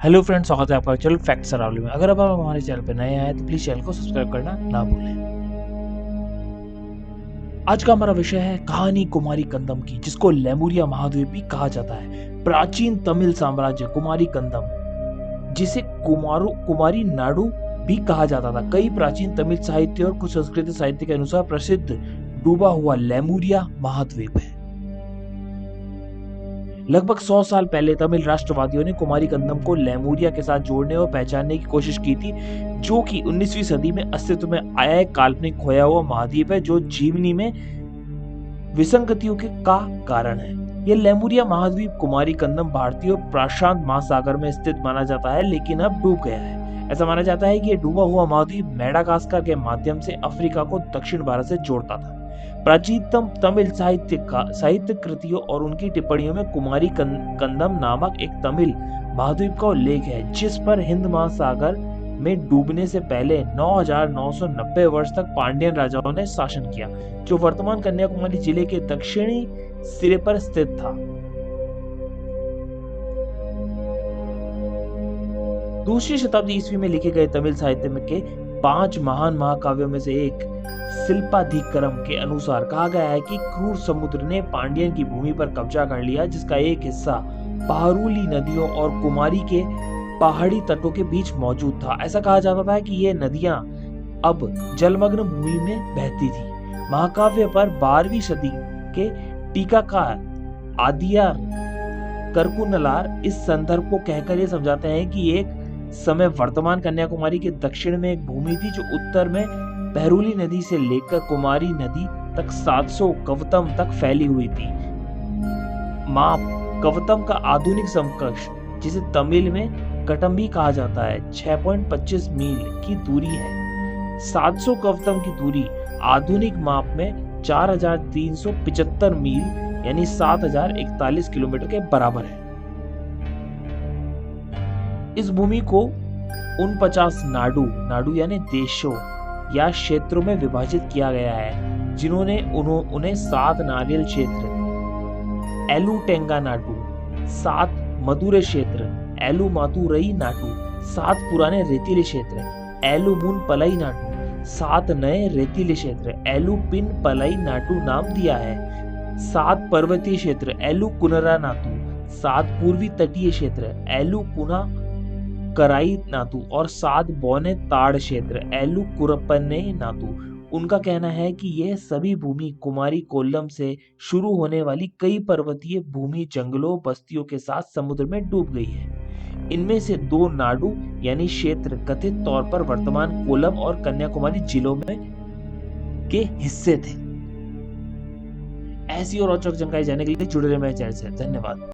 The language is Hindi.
हेलो फ्रेंड्स, स्वागत है आपका चैनल फैक्ट्स अरावली में। अगर अब आप हमारे चैनल पर नए आए तो प्लीज चैनल को सब्सक्राइब करना ना भूलें। आज का हमारा विषय है कहानी कुमारी कंदम की, जिसको लेमुरिया महाद्वीप भी कहा जाता है। प्राचीन तमिल साम्राज्य कुमारी कंदम, जिसे कुमारी नाडु भी कहा जाता था, कई प्राचीन तमिल साहित्य और कुछ संस्कृत साहित्य के अनुसार प्रसिद्ध डूबा हुआ लेमुरिया महाद्वीप है। लगभग 100 साल पहले तमिल राष्ट्रवादियों ने कुमारी कंदम को लेमुरिया के साथ जोड़ने और पहचानने की कोशिश की थी, जो कि 19वीं सदी में अस्तित्व में आया एक काल्पनिक खोया हुआ महाद्वीप है, जो जीवनी में विसंगतियों के का कारण है। यह लेमुरिया महाद्वीप कुमारी कंदम भारतीय और प्रशांत महासागर में स्थित माना जाता है, लेकिन अब डूब गया है। ऐसा माना जाता है कि यह डूबा हुआ महाद्वीप मेडागास्कर के माध्यम से अफ्रीका को दक्षिण भारत से जोड़ता था। प्राचीनतम तमिल साहित्य कृतियों और उनकी टिप्पणियों में कुमारी कंदम नामक एक तमिल महाद्वीप का उल्लेख है, जिस पर हिंद महासागर में डूबने से पहले 9990 वर्ष तक पांड्यन राजाओं ने शासन किया, जो वर्तमान कन्याकुमारी जिले के दक्षिणी सिरे पर स्थित था। दूसरी शताब्दी ईस्वी में लिखे गए तमिल साहित्य में के 5 महान महाकाव्यों में से एक शिल्पाधिकरम के अनुसार कहा गया है कि क्रूर समुद्र ने पांड्यन की भूमि पर कब्जा कर लिया, जिसका एक हिस्सा पहारूली नदियों और कुमारी के पहाड़ी तटों के बीच मौजूद था। ऐसा कहा जाता था कि ये नदियां अब जलमग्न भूमि में बहती थी। महाकाव्य पर 12वीं सदी के टीकाकार आदियार करकुनलार इस संदर्भ को कहकर ये समझाते हैं कि एक समय वर्तमान कन्याकुमारी के दक्षिण में एक भूमि थी, जो उत्तर में पहरुली नदी से लेकर कुमारी नदी तक 700 कवतम तक फैली हुई थी। माप कवतम का आधुनिक समकक्ष, जिसे तमिल में कटम भी कहा जाता है, 6.25 मील की दूरी है। 700 कवतम की दूरी आधुनिक माप में 4375 मील यानी 7041 किलोमीटर के बराबर है। इस भूमि को 49 नाडु यानी देशों या क्षेत्रों में विभाजित किया गया है, जिन्होंने उन्हें 7 नारियल क्षेत्र एलू टेंगा नाडु, 7 मधुरे क्षेत्र एलू मातुरई नाडु, 7 पुराने रेतीले क्षेत्र एलू मुन पलई नाडु, 7 नए रेतीले क्षेत्र एलू पिन पलई नाडु नाम दिया है, 7 पर्वतीय क्षेत्र एलू कुनरा नातु, 7 पूर्वी तटीय क्षेत्र एलू पुना कराई नातु और 7 बौने ताड़ क्षेत्र एलू कुरपने नातु। उनका कहना है कि यह सभी भूमि कुमारी कोल्लम से शुरू होने वाली कई पर्वतीय भूमि जंगलों बस्तियों के साथ समुद्र में डूब गई है। इनमें से 2 नाडु यानी क्षेत्र कथित तौर पर वर्तमान कोल्लम और कन्याकुमारी जिलों में के हिस्से थे। ऐसी और रोचक जानकारी जानने के लिए जुड़े रहे मेरे चैनल से। धन्यवाद।